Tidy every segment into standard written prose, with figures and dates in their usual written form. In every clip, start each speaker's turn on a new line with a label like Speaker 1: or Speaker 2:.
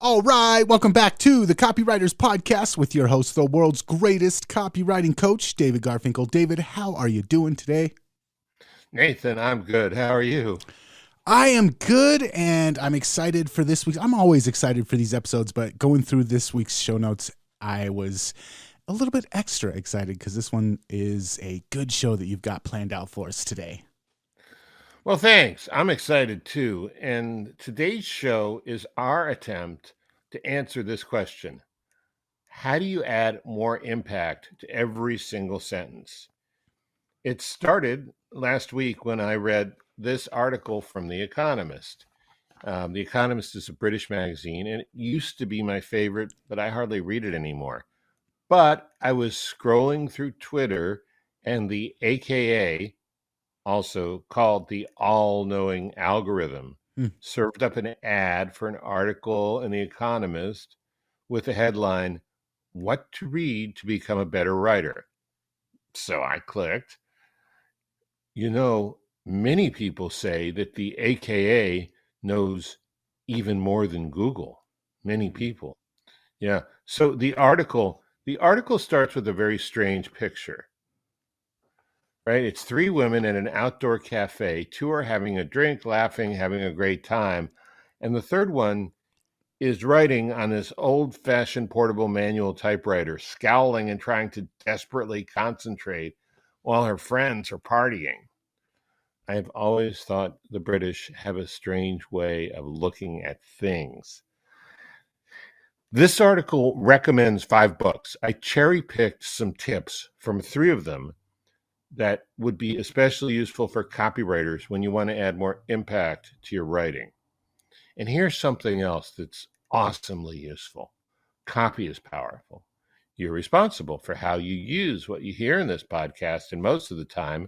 Speaker 1: All right, welcome back to the Copywriters Podcast with your host, the world's greatest copywriting coach, David Garfinkel. David, how are you doing today?
Speaker 2: Nathan, I'm good. How are you?
Speaker 1: I am good, and I'm excited for this week. I'm always excited for these episodes, but going through this week's show notes, I was a little bit extra excited because this one is a good show that you've got planned out for us today.
Speaker 2: Well, thanks. I'm excited too. And today's show is our attempt to answer this question. How do you add more impact to every single sentence? It started last week when I read this article from The Economist. The Economist is a British magazine, and it used to be my favorite, but I hardly read it anymore. But I was scrolling through Twitter, and the AKA, also called the all-knowing algorithm,
Speaker 1: Hmm.
Speaker 2: served up an ad for an article in The Economist with the headline, "What to Read to Become a Better Writer." So I clicked. Many people say that the AKA knows even more than Google. Many people. Yeah. So the article starts with a very strange picture. Right? It's three women at an outdoor cafe. Two are having a drink, laughing, having a great time. And the third one is writing on this old fashioned portable manual typewriter, scowling and trying to desperately concentrate while her friends are partying. I have always thought the British have a strange way of looking at things. This article recommends 5 books. I cherry picked some tips from 3 of them that would be especially useful for copywriters when you want to add more impact to your writing. And here's something else that's awesomely useful. Copy is powerful. You're responsible for how you use what you hear in this podcast, and most of the time,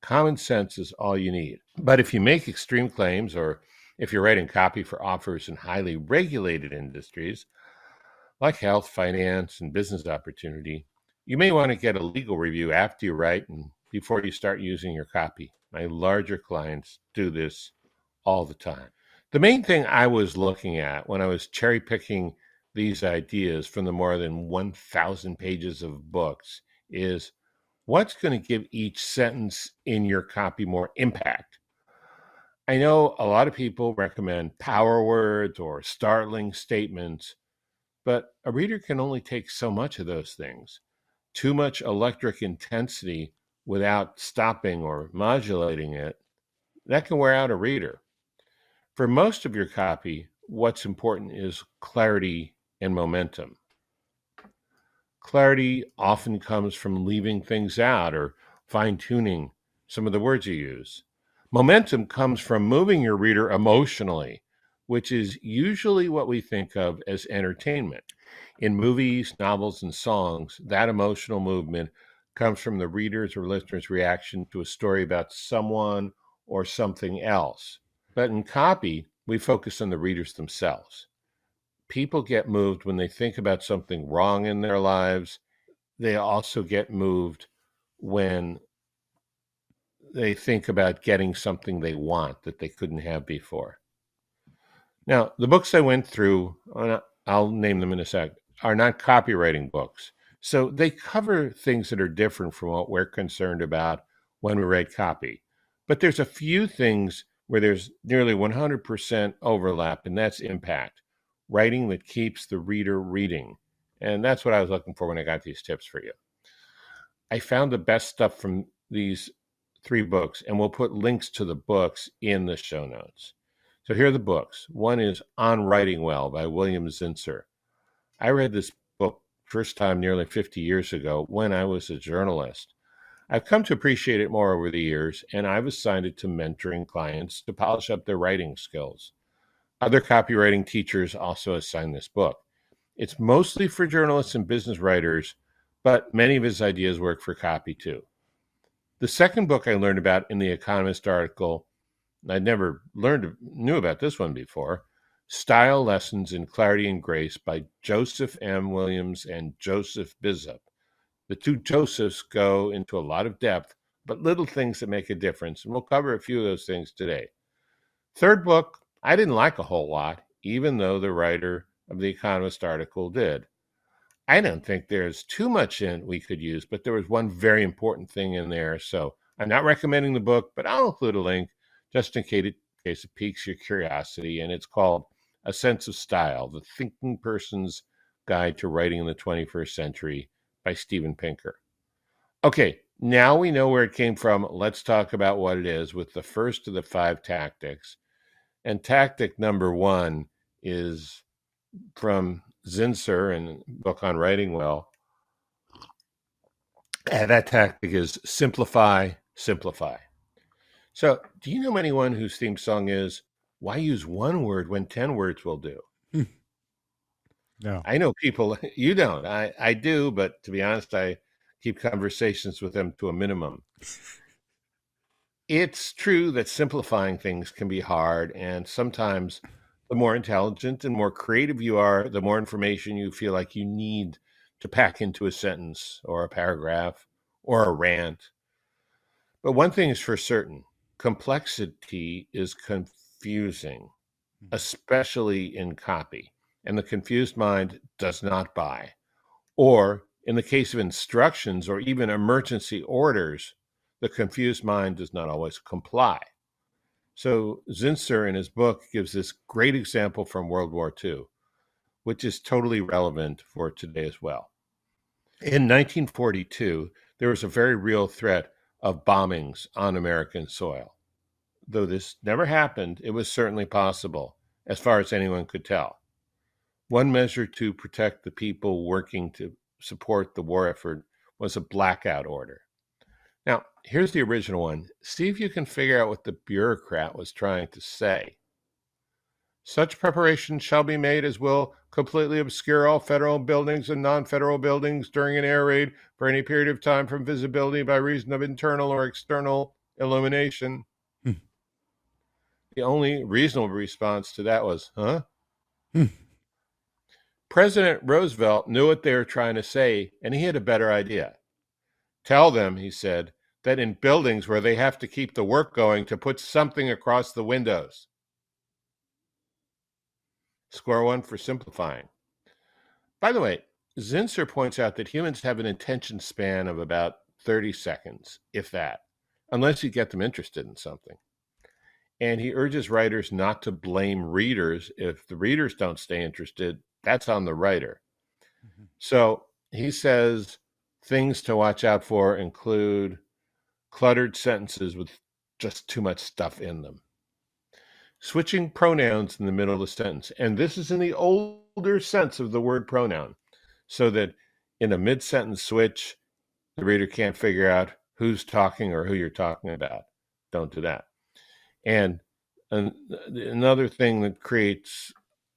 Speaker 2: common sense is all you need. But if you make extreme claims, or if you're writing copy for offers in highly regulated industries like health, finance, and business opportunity, you may want to get a legal review after you write and before you start using your copy. My larger clients do this all the time. The main thing I was looking at when I was cherry picking these ideas from the more than 1,000 pages of books is what's going to give each sentence in your copy more impact. I know a lot of people recommend power words or startling statements, but a reader can only take so much of those things. Too much electric intensity without stopping or modulating it, that can wear out a reader. For most of your copy, what's important is clarity and momentum. Clarity often comes from leaving things out or fine-tuning some of the words you use. Momentum comes from moving your reader emotionally, which is usually what we think of as entertainment. In movies, novels, and songs, that emotional movement comes from the reader's or listener's reaction to a story about someone or something else. But in copy, we focus on the readers themselves. People get moved when they think about something wrong in their lives. They also get moved when they think about getting something they want that they couldn't have before. Now, the books I went through, I'll name them in a sec, are not copywriting books. So they cover things that are different from what we're concerned about when we write copy. But there's a few things where there's nearly 100% overlap, and that's impact, writing that keeps the reader reading. And that's what I was looking for when I got these tips for you. I found the best stuff from these 3 books, and we'll put links to the books in the show notes. So here are the books. One is On Writing Well by William Zinsser. I read this book first time nearly 50 years ago when I was a journalist. I've come to appreciate it more over the years, and I've assigned it to mentoring clients to polish up their writing skills. Other copywriting teachers also assign this book. It's mostly for journalists and business writers, but many of his ideas work for copy too. The second book I learned about in the Economist article, I'd never knew about this one before, Style Lessons in Clarity and Grace by Joseph M. Williams and Joseph Bizup. The 2 Josephs go into a lot of depth, but little things that make a difference, and we'll cover a few of those things today. Third book, I didn't like a whole lot, even though the writer of the Economist article did. I don't think there's too much in we could use, but there was one very important thing in there. So I'm not recommending the book, but I'll include a link just in case it piques your curiosity. And it's called A Sense of Style, The Thinking Person's Guide to Writing in the 21st Century by Steven Pinker. Okay, now we know where it came from. Let's talk about what it is with the first of the 5 tactics. And tactic number 1 is from Zinsser in a book on writing well. And that tactic is simplify, simplify. So, do you know anyone whose theme song is "Why use one word when 10 words will do"?
Speaker 1: No.
Speaker 2: I know people, you don't. I do, but to be honest, I keep conversations with them to a minimum. It's true that simplifying things can be hard, and sometimes the more intelligent and more creative you are, the more information you feel like you need to pack into a sentence or a paragraph or a rant. But one thing is for certain, complexity is confusing, especially in copy, and the confused mind does not buy. Or in the case of instructions or even emergency orders, the confused mind does not always comply. So Zinsser in his book gives this great example from World War II, which is totally relevant for today as well. In 1942, there was a very real threat of bombings on American soil. Though this never happened, it was certainly possible, as far as anyone could tell. One measure to protect the people working to support the war effort was a blackout order. Now, here's the original one. See if you can figure out what the bureaucrat was trying to say. Such preparations shall be made as will completely obscure all federal buildings and non-federal buildings during an air raid for any period of time from visibility by reason of internal or external illumination. The only reasonable response to that was, huh? President Roosevelt knew what they were trying to say, and he had a better idea. Tell them, he said, that in buildings where they have to keep the work going to put something across the windows. Score 1 for simplifying. By the way, Zinsser points out that humans have an attention span of about 30 seconds, if that, unless you get them interested in something. And he urges writers not to blame readers. If the readers don't stay interested, that's on the writer. So he says things to watch out for include cluttered sentences with just too much stuff in them. Switching pronouns in the middle of the sentence. And this is in the older sense of the word pronoun, so that in a mid-sentence switch, the reader can't figure out who's talking or who you're talking about. Don't do that. And another thing that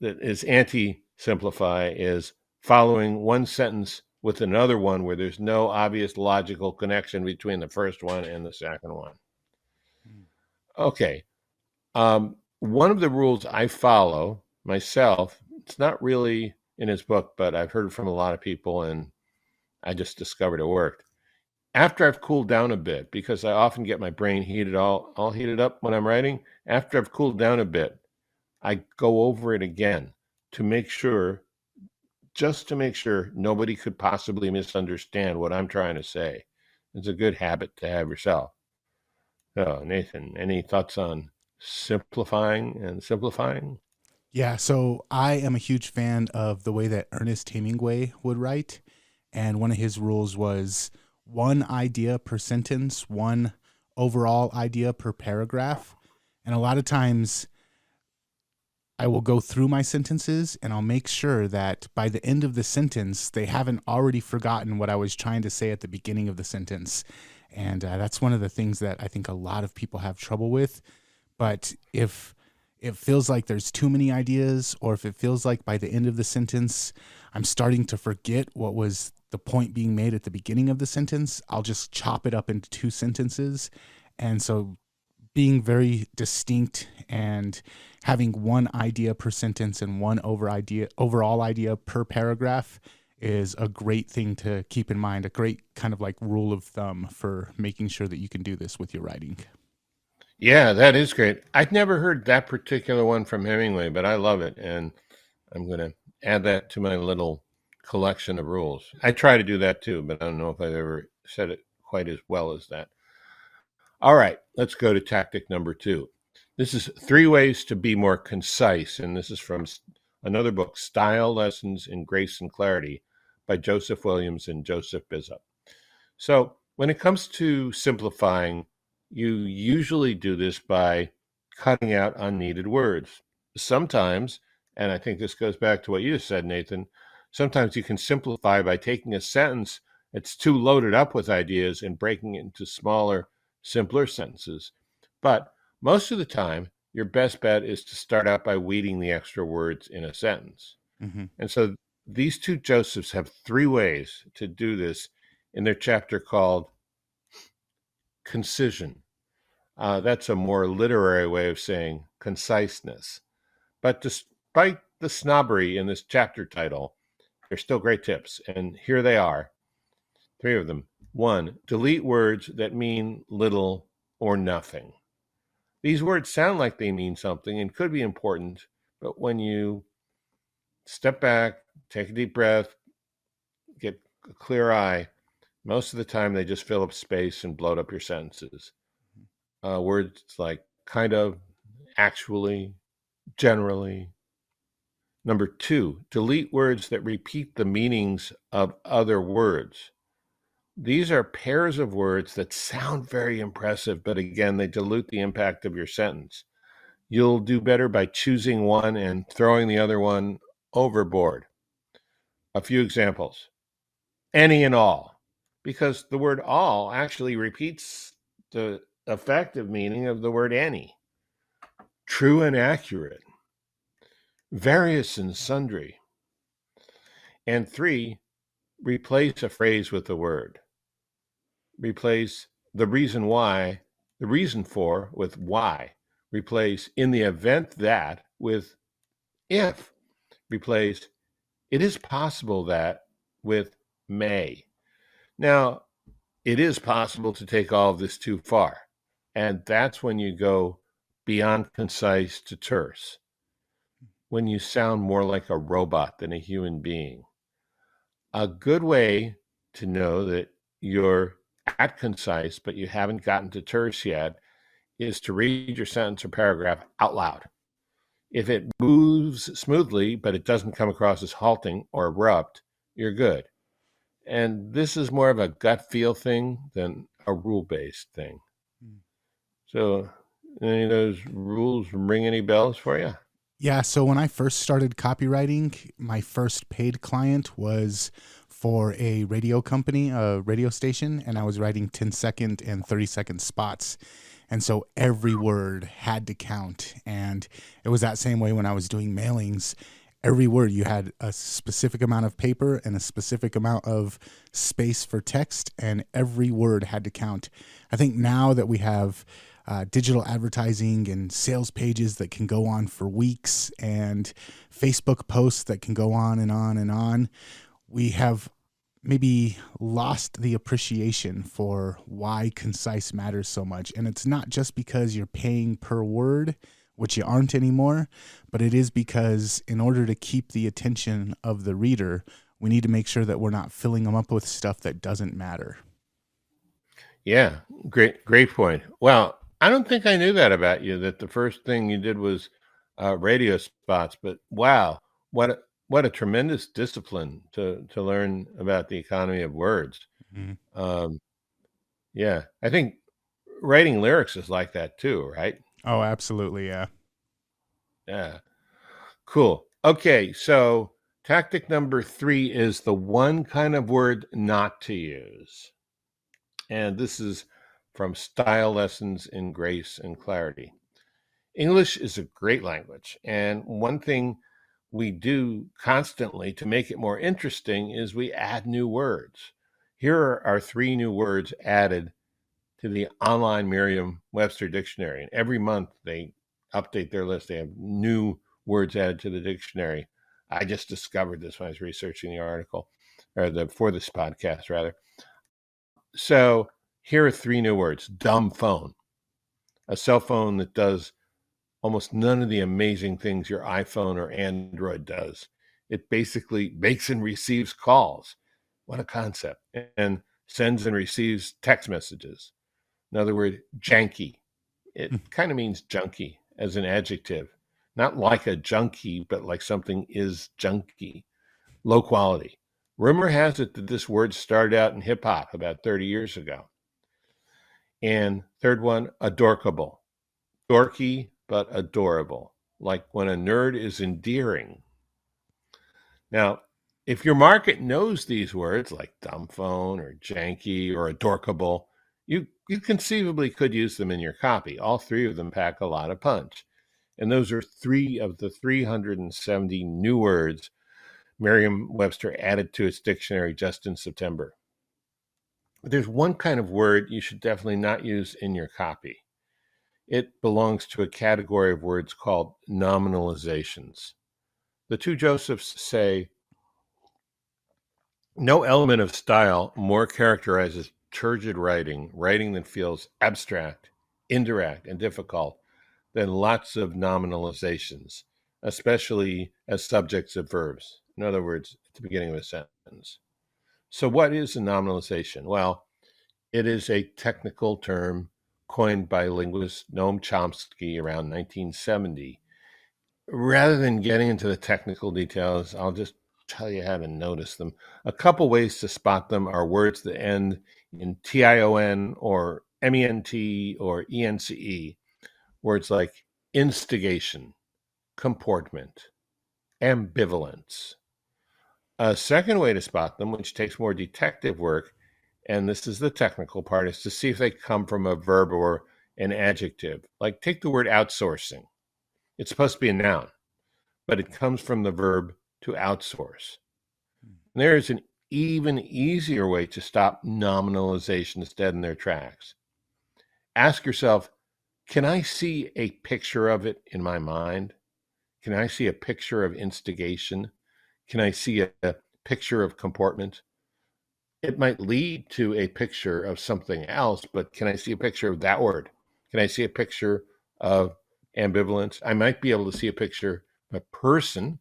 Speaker 2: is anti-simplify is following one sentence with another one where there's no obvious logical connection between the first one and the second one. Okay. One of the rules I follow myself, it's not really in his book, but I've heard it from a lot of people and I just discovered it worked. After I've cooled down a bit, because I often get my brain all heated up when I'm writing, after I've cooled down a bit, I go over it again just to make sure nobody could possibly misunderstand what I'm trying to say. It's a good habit to have yourself. So, Nathan, any thoughts on simplifying and simplifying?
Speaker 1: Yeah, so I am a huge fan of the way that Ernest Hemingway would write. And one of his rules was one idea per sentence, one overall idea per paragraph. And a lot of times I will go through my sentences and I'll make sure that by the end of the sentence, they haven't already forgotten what I was trying to say at the beginning of the sentence. And that's one of the things that I think a lot of people have trouble with. But if it feels like there's too many ideas, or if it feels like by the end of the sentence, I'm starting to forget what was the point being made at the beginning of the sentence, I'll just chop it up into 2 sentences. And so being very distinct and having one idea per sentence and one overall idea per paragraph is a great thing to keep in mind, a great kind of like rule of thumb for making sure that you can do this with your writing.
Speaker 2: Yeah, that is great. I'd never heard that particular one from Hemingway, but I love it. And I'm going to add that to my little collection of rules. I try to do that too, but I don't know if I've ever said it quite as well as that. All right, let's go to tactic number 2. This is 3 ways to be more concise, and this is from another book, Style Lessons in Grace and Clarity by Joseph Williams and Joseph Bizup. So when it comes to simplifying, you usually do this by cutting out unneeded words. Sometimes, and I think this goes back to what you just said, Nathan, sometimes you can simplify by taking a sentence that's too loaded up with ideas and breaking it into smaller, simpler sentences. But most of the time, your best bet is to start out by weeding the extra words in a sentence.
Speaker 1: Mm-hmm.
Speaker 2: And so these two Josephs have 3 ways to do this in their chapter called Concision. That's a more literary way of saying conciseness. But despite the snobbery in this chapter title, they're still great tips. And here they are, 3 of them. 1, delete words that mean little or nothing. These words sound like they mean something and could be important, but when you step back, take a deep breath, get a clear eye, most of the time they just fill up space and bloat up your sentences. Words like kind of, actually, generally. Number 2, delete words that repeat the meanings of other words. These are pairs of words that sound very impressive, but again, they dilute the impact of your sentence. You'll do better by choosing one and throwing the other one overboard. A few examples. Any and all, because the word all actually repeats the effective meaning of the word any. True and accurate. Various and sundry. And 3, replace a phrase with a word. Replace the reason for with why. Replace in the event that with if. Replace it is possible that with may. Now, it is possible to take all of this too far, and that's when you go beyond concise to terse, when you sound more like a robot than a human being. A good way to know that you're at concise, but you haven't gotten to terse yet, is to read your sentence or paragraph out loud. If it moves smoothly, but it doesn't come across as halting or abrupt, you're good. And this is more of a gut feel thing than a rule-based thing. So, any of those rules ring any bells for you?
Speaker 1: Yeah, so when I first started copywriting, my first paid client was for a radio company, a radio station, and I was writing 10-second and 30-second spots. And so every word had to count. And it was that same way when I was doing mailings. Every word, you had a specific amount of paper and a specific amount of space for text, and every word had to count. I think now that we have digital advertising and sales pages that can go on for weeks and Facebook posts that can go on and on and on, we have maybe lost the appreciation for why concise matters so much. And it's not just because you're paying per word, which you aren't anymore, but it is because in order to keep the attention of the reader, we need to make sure that we're not filling them up with stuff that doesn't matter.
Speaker 2: Yeah, great point. Well, I don't think I knew that about you, that the first thing you did was radio spots, but wow, what a tremendous discipline to learn about the economy of words.
Speaker 1: Mm-hmm.
Speaker 2: Yeah, I think writing lyrics is like that too, right?
Speaker 1: Oh, absolutely. Yeah.
Speaker 2: Yeah, cool. Okay, so tactic number 3 is the one kind of word not to use. And this is from Style Lessons in Grace and Clarity. English is a great language, and one thing we do constantly to make it more interesting is we add new words. Here are 3 new words added to the online Merriam-Webster dictionary, and every month they update their list. They have new words added to the dictionary. I just discovered this when I was researching the article, for this podcast, rather. So here are 3 new words. Dumb phone, a cell phone that does almost none of the amazing things your iPhone or Android does. It basically makes and receives calls. What a concept. And sends and receives text messages. In other words, janky. It kind of means junky as an adjective. Not like a junkie, but like something is junky. Low quality. Rumor has it that this word started out in hip hop about 30 years ago. And third one, adorkable. Dorky, but adorable. Like when a nerd is endearing. Now, if your market knows these words like dumb phone or janky or adorkable, you conceivably could use them in your copy. All three of them pack a lot of punch. And those are 3 of the 370 new words Merriam-Webster added to its dictionary just in September. But there's one kind of word you should definitely not use in your copy. It belongs to a category of words called nominalizations. The two Josephs say, no element of style more characterizes turgid writing that feels abstract, indirect, and difficult than lots of nominalizations, especially as subjects of verbs. In other words, at the beginning of a sentence. So what is a nominalization? Well, it is a technical term coined by linguist Noam Chomsky around 1970. Rather than getting into the technical details, I'll just tell you how to notice them. A couple ways to spot them are words that end in tion or ment or ence. Words like instigation, comportment, ambivalence. A second way to spot them, which takes more detective work, and this is the technical part, is to see if they come from a verb or an adjective. Like take the word outsourcing. It's supposed to be a noun, but it comes from the verb to outsource. And there is an even easier way to stop nominalizations dead in their tracks. Ask yourself, can I see a picture of it in my mind? Can I see a picture of instigation? Can I see a picture of comportment? It might lead to a picture of something else, but can I see a picture of that word? Can I see a picture of ambivalence? I might be able to see a picture of a person,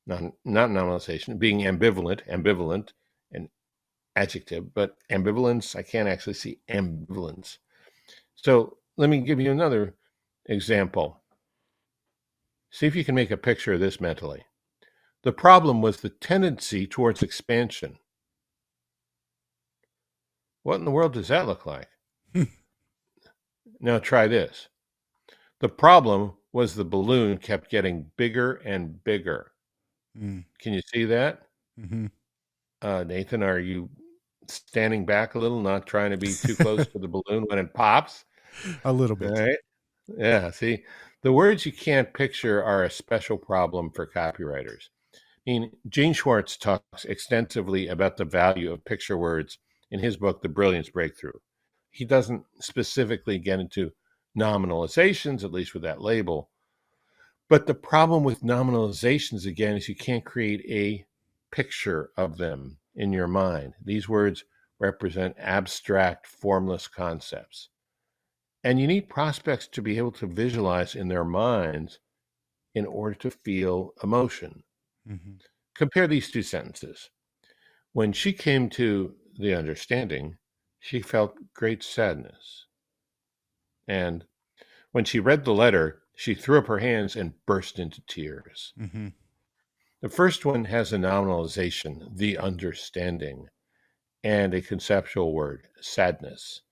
Speaker 2: not nominalization, being ambivalent, an adjective, but ambivalence, I can't actually see ambivalence. So let me give you another example. See if you can make a picture of this mentally. The problem was the tendency towards expansion. What in the world does that look like? Now try this. The problem was the balloon kept getting bigger and bigger. Can you see that?
Speaker 1: Mm-hmm.
Speaker 2: Nathan, are you standing back a little, not trying to be too close to the balloon when it pops?
Speaker 1: A little
Speaker 2: All
Speaker 1: bit.
Speaker 2: right. Yeah, see, the words you can't picture are a special problem for copywriters. I mean, Gene Schwartz talks extensively about the value of picture words in his book, The Brilliance Breakthrough. He doesn't specifically get into nominalizations, at least with that label. But the problem with nominalizations, again, is you can't create a picture of them in your mind. These words represent abstract, formless concepts. And you need prospects to be able to visualize in their minds in order to feel emotion.
Speaker 1: Mm-hmm.
Speaker 2: Compare these two sentences. When she came to the understanding, she felt great sadness. And when she read the letter, she threw up her hands and burst into tears.
Speaker 1: Mm-hmm.
Speaker 2: The first one has a nominalization, the understanding, and a conceptual word, sadness.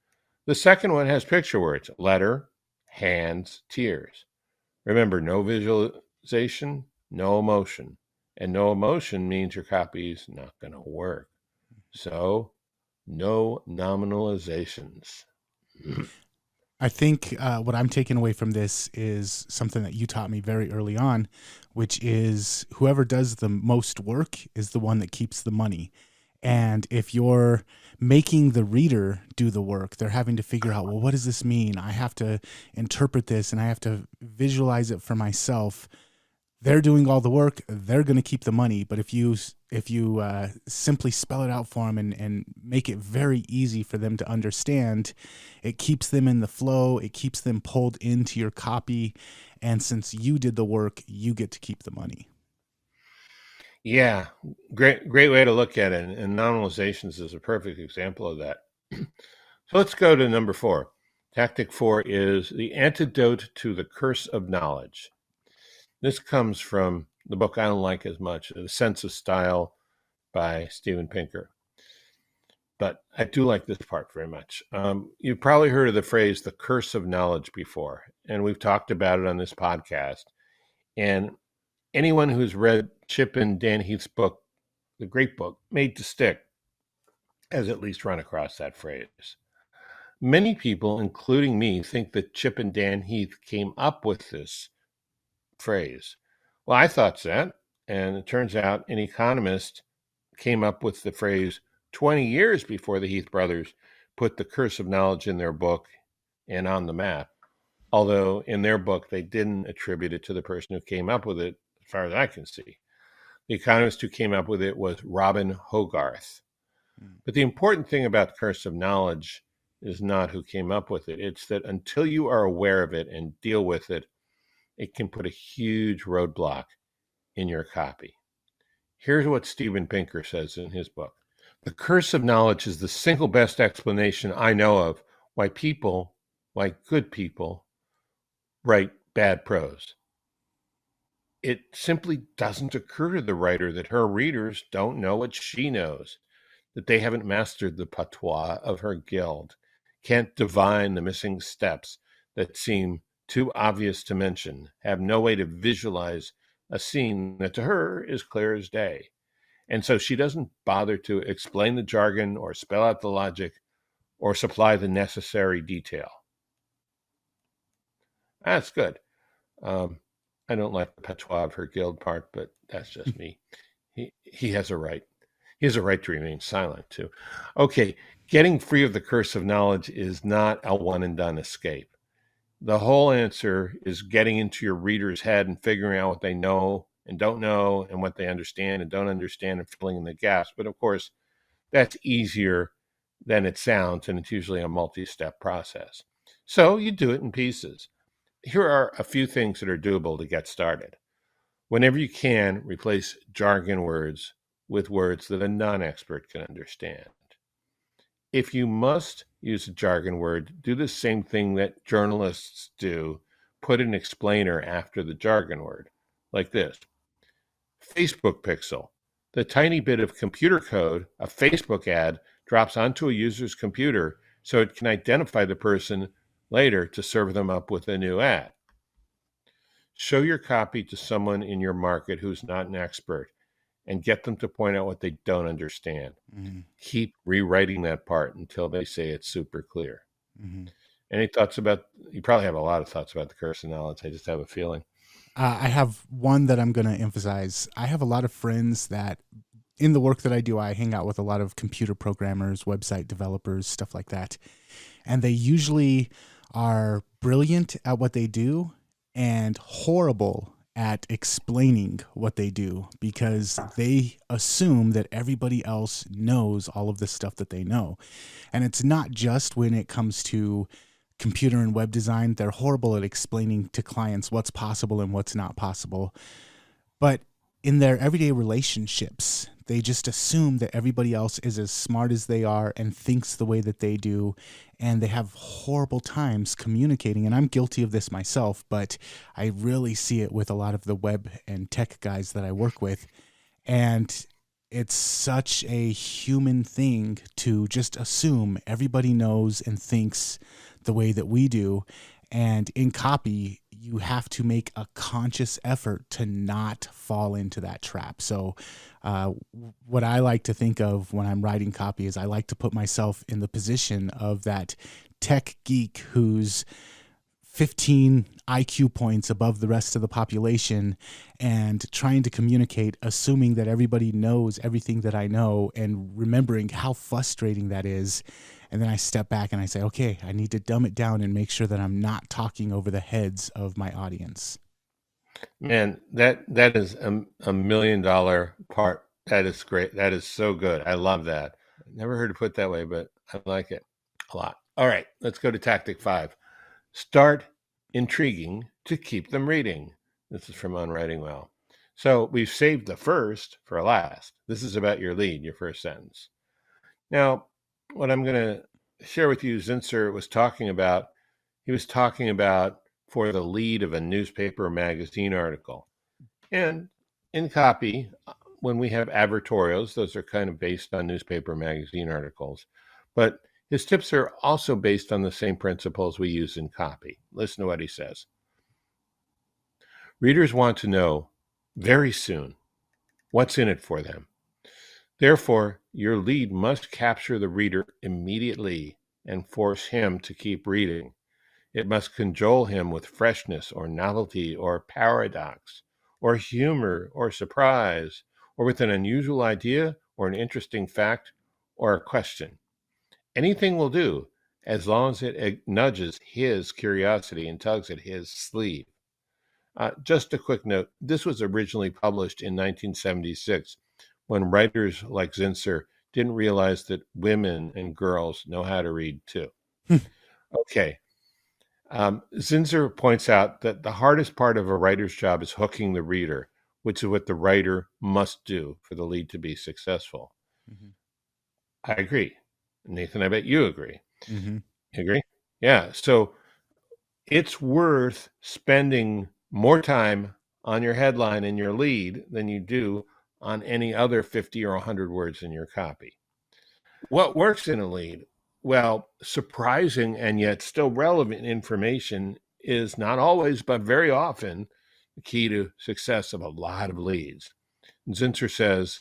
Speaker 2: The second one has picture words, letter, hands, tears. Remember, no visualization, no emotion. And no emotion means your copy is not going to work. So, no nominalizations.
Speaker 1: I think what I'm taking away from this is something that you taught me very early on, which is whoever does the most work is the one that keeps the money. And if you're making the reader do the work, they're having to figure out, well, what does this mean? I have to interpret this and I have to visualize it for myself. They're doing all the work. They're going to keep the money. But if you simply spell it out for them and make it very easy for them to understand, it keeps them in the flow. It keeps them pulled into your copy. And since you did the work, you get to keep the money.
Speaker 2: Yeah, great way to look at it. And nominalizations is a perfect example of that. So let's go to number 4. Tactic 4 is the antidote to the curse of knowledge. This comes from the book I don't like as much, The Sense of Style by Steven Pinker. But I do like this part very much. You've probably heard of the phrase the curse of knowledge before, and we've talked about it on this podcast. And anyone who's read Chip and Dan Heath's book, the great book, Made to Stick, has at least run across that phrase. Many people, including me, think that Chip and Dan Heath came up with this phrase. Well, I thought that, and it turns out an economist came up with the phrase 20 years before the Heath brothers put the curse of knowledge in their book and on the map. Although in their book, they didn't attribute it to the person who came up with it, as far as I can see. The economist who came up with it was Robin Hogarth. But the important thing about curse of knowledge is not who came up with it. It's that until you are aware of it and deal with it, it can put a huge roadblock in your copy. Here's what Steven Pinker says in his book. The curse of knowledge is the single best explanation I know of why good people, write bad prose. It simply doesn't occur to the writer that her readers don't know what she knows, that they haven't mastered the patois of her guild, can't divine the missing steps that seem too obvious to mention, have no way to visualize a scene that to her is clear as day. And so she doesn't bother to explain the jargon or spell out the logic or supply the necessary detail. That's good. I don't like the patois of her guild part, but that's just me. He has a right. He has a right to remain silent, too. Okay, getting free of the curse of knowledge is not a one and done escape. The whole answer is getting into your reader's head and figuring out what they know and don't know and what they understand and don't understand and filling in the gaps. But of course, that's easier than it sounds, and it's usually a multi-step process. So you do it in pieces. Here are a few things that are doable to get started. Whenever you can, replace jargon words with words that a non-expert can understand. If you must use a jargon word, do the same thing that journalists do. Put an explainer after the jargon word, like this. Facebook pixel. The tiny bit of computer code a Facebook ad drops onto a user's computer so it can identify the person later to serve them up with a new ad. Show your copy to someone in your market who's not an expert and get them to point out what they don't understand. Mm-hmm. Keep rewriting that part until they say it's super clear. Mm-hmm. Any thoughts about, you probably have a lot of thoughts about the curse of knowledge. I just have a feeling.
Speaker 1: I have one that I'm going to emphasize. I have a lot of friends that in the work that I do, I hang out with a lot of computer programmers, website developers, stuff like that. And they usually are brilliant at what they do and horrible at explaining what they do because they assume that everybody else knows all of the stuff that they know. And it's not just when it comes to computer and web design. They're horrible at explaining to clients what's possible and what's not possible. But in their everyday relationships, they just assume that everybody else is as smart as they are and thinks the way that they do, and they have horrible times communicating. And I'm guilty of this myself, but I really see it with a lot of the web and tech guys that I work with. And it's such a human thing to just assume everybody knows and thinks the way that we do. And in copy, you have to make a conscious effort to not fall into that trap. So what I like to think of when I'm writing copy is I like to put myself in the position of that tech geek who's 15 IQ points above the rest of the population and trying to communicate, assuming that everybody knows everything that I know and remembering how frustrating that is. And then I step back and I say, okay, I need to dumb it down and make sure that I'm not talking over the heads of my audience.
Speaker 2: Man, that is a $1 million part. That is great. That is so good. I love that. Never heard it put that way, but I like it a lot. All right, let's go to tactic 5. Start intriguing to keep them reading. This is from On Writing Well. So we've saved the first for last. This is about your lead, your first sentence. Now, what I'm going to share with you, Zinsser was talking about, he was talking about for the lead of a newspaper or magazine article. And in copy, when we have advertorials, those are kind of based on newspaper magazine articles. But his tips are also based on the same principles we use in copy. Listen to what he says. Readers want to know very soon what's in it for them. Therefore, your lead must capture the reader immediately and force him to keep reading. It must cajole him with freshness or novelty or paradox or humor or surprise or with an unusual idea or an interesting fact or a question. Anything will do as long as it nudges his curiosity and tugs at his sleeve. Just a quick note, this was originally published in 1976 when writers like Zinsser didn't realize that women and girls know how to read too. Okay. Zinsser points out that the hardest part of a writer's job is hooking the reader, which is what the writer must do for the lead to be successful. Mm-hmm. I agree. Nathan, I bet you agree.
Speaker 1: Mm-hmm.
Speaker 2: You agree? Yeah. So it's worth spending more time on your headline and your lead than you do on any other 50 or 100 words in your copy. What works in a lead? Well, surprising and yet still relevant information is not always, but very often, the key to success of a lot of leads. Zinsser says,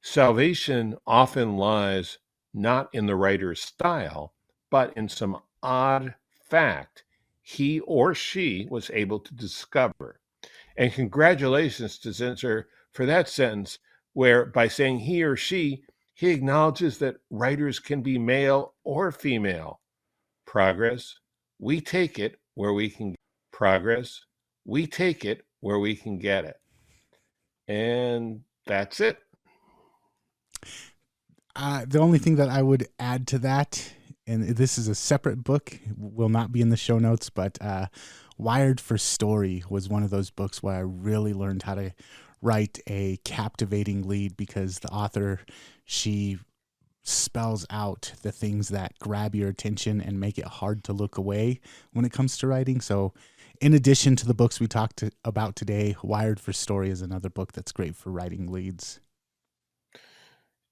Speaker 2: salvation often lies not in the writer's style, but in some odd fact he or she was able to discover. And congratulations to Zinsser for that sentence, where by saying he or she, he acknowledges that writers can be male or female. Progress, we take it where we can. Progress, we take it where we can get it. And that's it.
Speaker 1: The only thing that I would add to that, and this is a separate book, will not be in the show notes, but Wired for Story was one of those books where I really learned how to write a captivating lead, because the author, she spells out the things that grab your attention and make it hard to look away when it comes to writing. So in addition to the books we talked about today, Wired for Story is another book that's great for writing leads.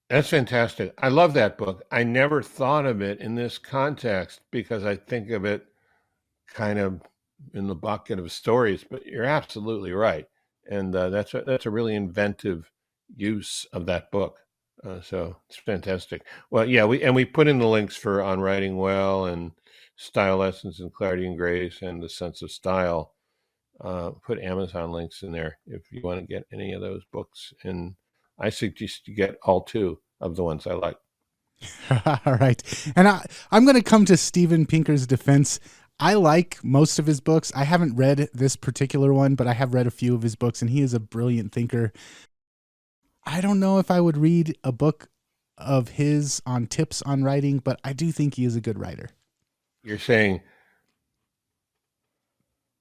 Speaker 2: That's fantastic. I love that book. I never thought of it in this context because I think of it kind of in the bucket of stories, but you're absolutely right. And that's a really inventive use of that book. So it's fantastic. Well, yeah, we put in the links for On Writing Well and Style Lessons in Clarity and Grace and The Sense of Style. Put Amazon links in there if you want to get any of those books. And I suggest you get all two of the ones I like.
Speaker 1: All right. And I'm going to come to Steven Pinker's defense. I like most of his books. I haven't read this particular one, but I have read a few of his books, and he is a brilliant thinker. I don't know if I would read a book of his on tips on writing, but I do think he is a good writer.
Speaker 2: You're saying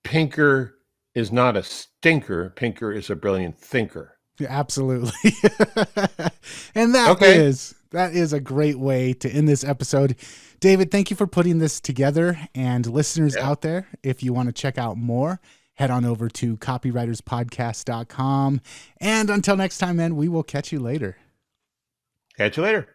Speaker 2: Pinker is not a stinker. Pinker is a brilliant thinker.
Speaker 1: Yeah, absolutely. And that is a great way to end this episode. David, thank you for putting this together. And listeners out there, if you want to check out more, head on over to copywriterspodcast.com. And until next time, man, we will catch you later.
Speaker 2: Catch you later.